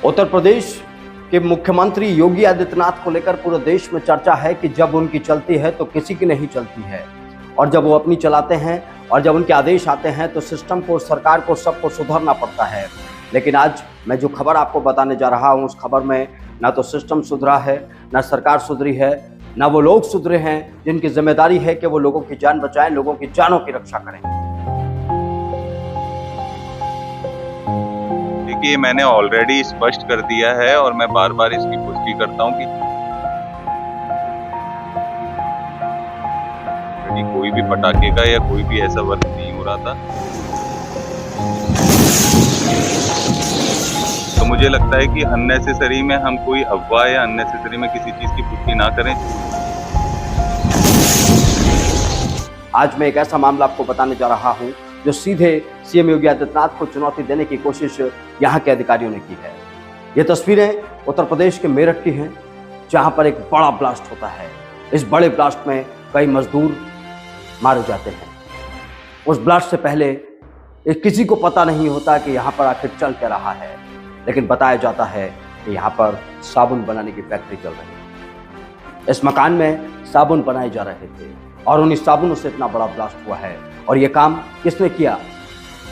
उत्तर प्रदेश के मुख्यमंत्री योगी आदित्यनाथ को लेकर पूरे देश में चर्चा है कि जब उनकी चलती है तो किसी की नहीं चलती है, और जब वो अपनी चलाते हैं और जब उनके आदेश आते हैं तो सिस्टम को, सरकार को, सबको सुधरना पड़ता है। लेकिन आज मैं जो खबर आपको बताने जा रहा हूं, उस खबर में ना तो सिस्टम सुधरा है, ना सरकार सुधरी है, ना वो लोग सुधरे हैं जिनकी जिम्मेदारी है कि वो लोगों की जान बचाएं, लोगों की जानों की रक्षा करें। देखिए, मैंने ऑलरेडी स्पष्ट कर दिया है और मैं बार बार इसकी पुष्टि करता हूं कि कोई भी पटाखे का या कोई भी ऐसा वर्क नहीं हो रहा था। तो मुझे लगता है कि अननेसेसरी में हम कोई अफवाह या अननेसेसरी में किसी चीज की पुष्टि ना करें। आज मैं एक ऐसा मामला आपको बताने जा रहा हूं जो सीधे सीएम योगी आदित्यनाथ को चुनौती देने की कोशिश यहां के अधिकारियों ने की है। ये तस्वीरें उत्तर प्रदेश के मेरठ की हैं, जहां पर एक बड़ा ब्लास्ट होता है। इस बड़े ब्लास्ट में कई मजदूर मारे जाते हैं। उस ब्लास्ट से पहले किसी को पता नहीं होता कि यहाँ पर आखिर चल क्या रहा है, लेकिन बताया जाता है कि यहाँ पर साबुन बनाने की फैक्ट्री चल रही है। इस मकान में साबुन बनाए जा रहे थे और उन्हीं साबुनों से इतना बड़ा ब्लास्ट हुआ है। और ये काम किसने किया?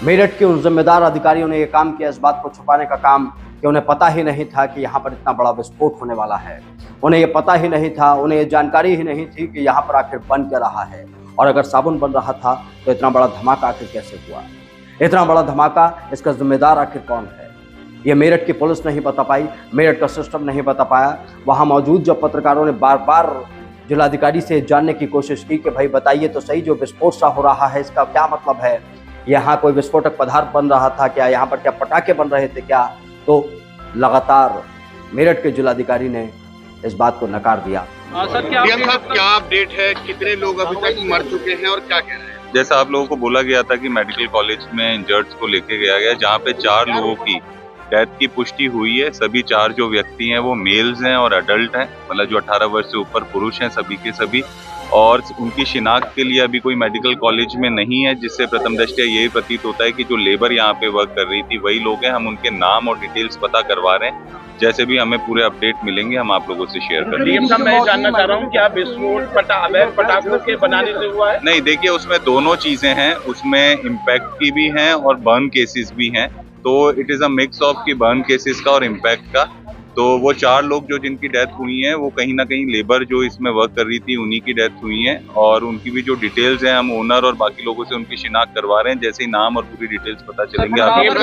मेरठ के उन जिम्मेदार अधिकारियों ने यह काम किया, इस बात को छुपाने का काम कि उन्हें पता ही नहीं था कि यहाँ पर इतना बड़ा विस्फोट होने वाला है। उन्हें ये पता ही नहीं था, उन्हें ये जानकारी ही नहीं थी कि यहाँ पर आखिर बन क्या रहा है, और अगर साबुन बन रहा था तो इतना बड़ा धमाका आखिर कैसे हुआ? इतना बड़ा धमाका, इसका जिम्मेदार आखिर कौन है? ये मेरठ की पुलिस नहीं बता पाई, मेरठ का सिस्टम नहीं बता पाया। वहाँ मौजूद जब पत्रकारों ने बार बार जिलाधिकारी से जानने की कोशिश की कि भाई बताइए तो सही, जो विस्फोट सा हो रहा है इसका क्या मतलब है? यहाँ कोई विस्फोटक पदार्थ बन रहा था क्या? यहाँ पर क्या पटाखे बन रहे थे क्या? तो लगातार मेरठ के जिलाधिकारी ने इस बात को नकार दिया। सर, क्या अपडेट है? कितने लोग अभी तक मर चुके हैं और क्या कह रहे हैं? जैसा आप लोगों को बोला गया था कि मेडिकल कॉलेज में इंजर्ड्स को लेके गया गया, जहाँ पे 4 लोगों की डेथ की पुष्टि हुई है। सभी 4 जो व्यक्ति हैं वो मेल्स हैं और अडल्ट हैं, मतलब जो 18 वर्ष से ऊपर पुरुष हैं सभी के सभी। और उनकी शिनाख्त के लिए अभी कोई मेडिकल कॉलेज में नहीं है, जिससे प्रथम दृष्टया यही प्रतीत होता है कि जो लेबर यहाँ पे वर्क कर रही थी वही लोग हैं। हम उनके नाम और डिटेल्स पता करवा रहे हैं। जैसे भी हमें पूरे अपडेट मिलेंगे हम आप लोगों से शेयर करेंगे। मैं जानना चाह रहा हूँ, क्या विस्फोट पटाखों के बनाने से हुआ है? नहीं, देखिए उसमें दोनों चीजें हैं, उसमें इम्पैक्ट की भी हैं और बर्न केसेस भी हैं। तो it is a mix of की बर्न केसेस का और इम्पैक्ट का। तो वो 4 लोग जो जिनकी डेथ हुई है वो कहीं ना कहीं लेबर जो इसमें वर्क कर रही थी उन्हीं की डेथ हुई है, और उनकी भी जो डिटेल्स हैं हम ओनर और बाकी लोगों से उनकी शिनाख्त करवा रहे हैं। जैसे ही नाम और पूरी डिटेल्स पता चलेंगे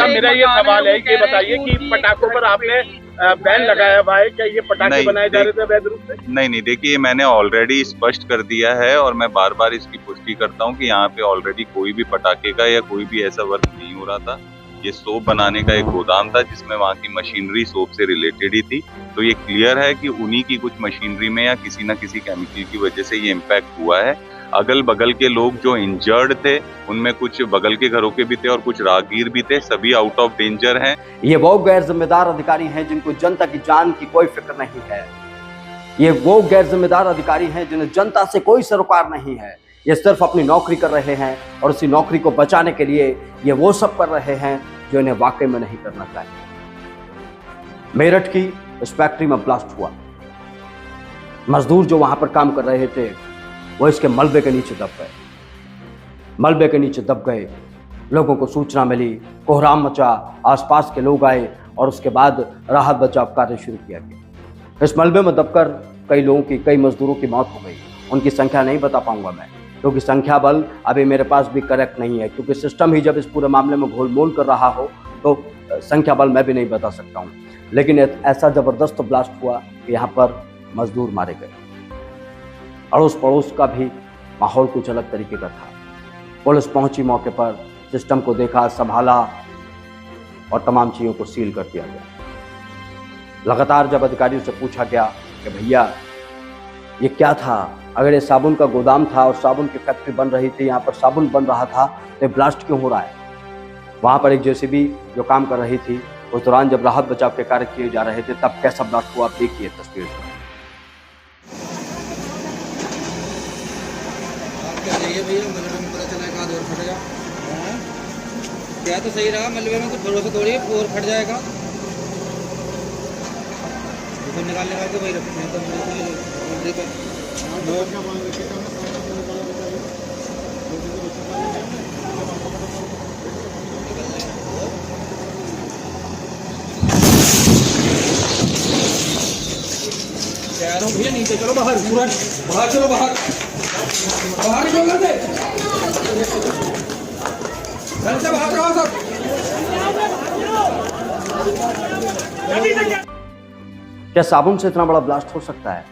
मेरा ये सवाल है कि बताइए कि पटाखों पर आपने बैन लगाया हुआ है, क्या ये पटाखे बनाए जा रहे थे अवैध रूप से? नहीं, देखिए मैंने ऑलरेडी स्पष्ट कर दिया है और मैं बार बार इसकी पुष्टि करता हूँ कि यहाँ पे ऑलरेडी कोई भी पटाखे का या कोई भी ऐसा वर्क नहीं हो रहा था। ये सोप बनाने का एक गोदाम था जिसमें वहाँ की मशीनरी सोप से रिलेटेड ही थी। तो ये क्लियर है कि उन्हीं की कुछ मशीनरी में या किसी न किसी केमिकल की वजह से ये इम्पैक्ट हुआ है। अगल बगल के लोग जो इंजर्ड थे उनमें कुछ बगल के घरों के भी थे और कुछ राहगीर भी थे, सभी आउट ऑफ डेंजर हैं। ये वो गैर जिम्मेदार अधिकारी हैं जिनको जनता की जान की कोई फिक्र नहीं है। ये वो गैर जिम्मेदार अधिकारी हैं जिन्हें जनता से कोई सरोकार नहीं है। ये सिर्फ अपनी नौकरी कर रहे हैं और उसी नौकरी को बचाने के लिए ये वो सब कर रहे हैं जो इन्हें वाकई में नहीं करना चाहिए। मेरठ की इस फैक्ट्री में ब्लास्ट हुआ। मजदूर जो वहां पर काम कर रहे थे वो इसके मलबे के नीचे दब गए। मलबे के नीचे दब गए, लोगों को सूचना मिली, कोहराम मचा, आसपास के लोग आए और उसके बाद राहत बचाव कार्य शुरू किया गया। इस मलबे में दबकर कई लोगों की, कई मजदूरों की मौत हो गई। उनकी संख्या नहीं बता पाऊंगा मैं, क्योंकि संख्या बल अभी मेरे पास भी करेक्ट नहीं है, क्योंकि सिस्टम ही जब इस पूरे मामले में घोलमोल कर रहा हो तो संख्या बल मैं भी नहीं बता सकता हूँ। लेकिन ऐसा जबरदस्त ब्लास्ट हुआ कि यहाँ पर मजदूर मारे गए। अड़ोस पड़ोस का भी माहौल कुछ अलग तरीके का था। पुलिस पहुंची मौके पर, सिस्टम को देखा, संभाला और तमाम चीज़ों को सील कर दिया गया। लगातार जब अधिकारियों से पूछा गया कि भैया ये क्या था, अगर ये साबुन का गोदाम था और साबुन की फैक्ट्री बन रही थी, यहाँ पर साबुन बन रहा था, तो ब्लास्ट क्यों हो रहा है? वहाँ पर एक जेसीबी जो काम कर रही थी, उस दौरान जब राहत बचाव के कार्य किए जा रहे थे तब कैसा ब्लास्ट हुआ, आप देखिए तस्वीर में। क्या तो सही रहा, मलबे में कुछ भरोसा थोड़ी है, और फट जाएगा। कोई निकाल लगा के वही रखते हैं तो मेरे को भैया नीचे चलो बाहर पूरा बाहर चलो बाहर बाहर निकलो घर से बाहर रहो सब। क्या साबुन से इतना बड़ा ब्लास्ट हो सकता है?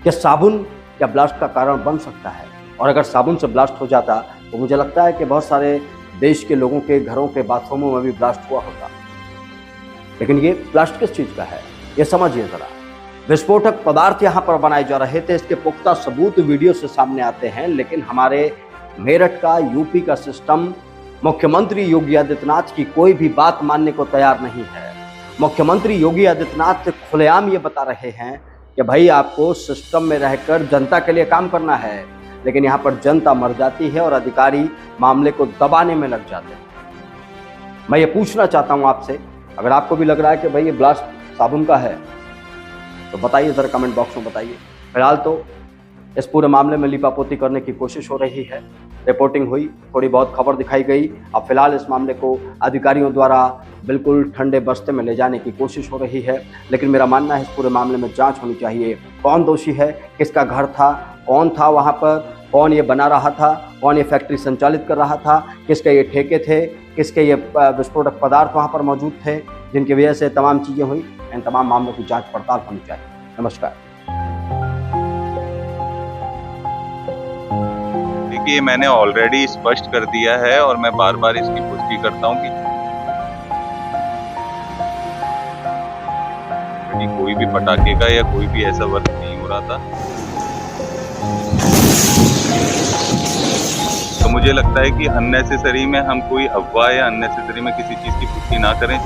क्या साबुन क्या ब्लास्ट का कारण बन सकता है? और अगर साबुन से ब्लास्ट हो जाता तो मुझे लगता है कि बहुत सारे देश के लोगों के घरों के बाथरूमों में भी ब्लास्ट हुआ होता। लेकिन ये ब्लास्ट किस चीज का है, ये समझिए जरा। विस्फोटक पदार्थ यहाँ पर बनाए जा रहे थे, इसके पुख्ता सबूत वीडियो से सामने आते हैं, लेकिन हमारे मेरठ का, यूपी का सिस्टम मुख्यमंत्री योगी आदित्यनाथ की कोई भी बात मानने को तैयार नहीं है। मुख्यमंत्री योगी आदित्यनाथ खुलेआम ये बता रहे हैं कि भाई आपको सिस्टम में रहकर जनता के लिए काम करना है, लेकिन यहाँ पर जनता मर जाती है और अधिकारी मामले को दबाने में लग जाते हैं। मैं ये पूछना चाहता हूँ आपसे, अगर आपको भी लग रहा है कि भाई ये ब्लास्ट साबुन का है तो बताइए जरा, कमेंट बॉक्स में बताइए। फिलहाल तो इस पूरे मामले में लिपापोती करने की कोशिश हो रही है, रिपोर्टिंग हुई, थोड़ी बहुत खबर दिखाई गई। अब फिलहाल इस मामले को अधिकारियों द्वारा बिल्कुल ठंडे बस्ते में ले जाने की कोशिश हो रही है, लेकिन मेरा मानना है इस पूरे मामले में जांच होनी चाहिए। कौन दोषी है, किसका घर था, कौन था वहाँ पर, कौन ये बना रहा था, कौन ये फैक्ट्री संचालित कर रहा था, किसके ये ठेके थे, किसके ये विस्फोटक पदार्थ वहाँ पर मौजूद थे, जिनकी वजह से तमाम चीज़ें हुई। इन तमाम मामलों की जांच पड़ताल होनी चाहिए। नमस्कार। देखिए, मैंने ऑलरेडी स्पष्ट कर दिया है और मैं बार बार इसकी पुष्टि करता हूँ कि कोई भी पटाखे का या कोई भी ऐसा वर्क नहीं हो रहा था। तो मुझे लगता है कि अननेसेसरी में हम कोई अफवाह या अननेसेसरी में किसी चीज की पुष्टि ना करें।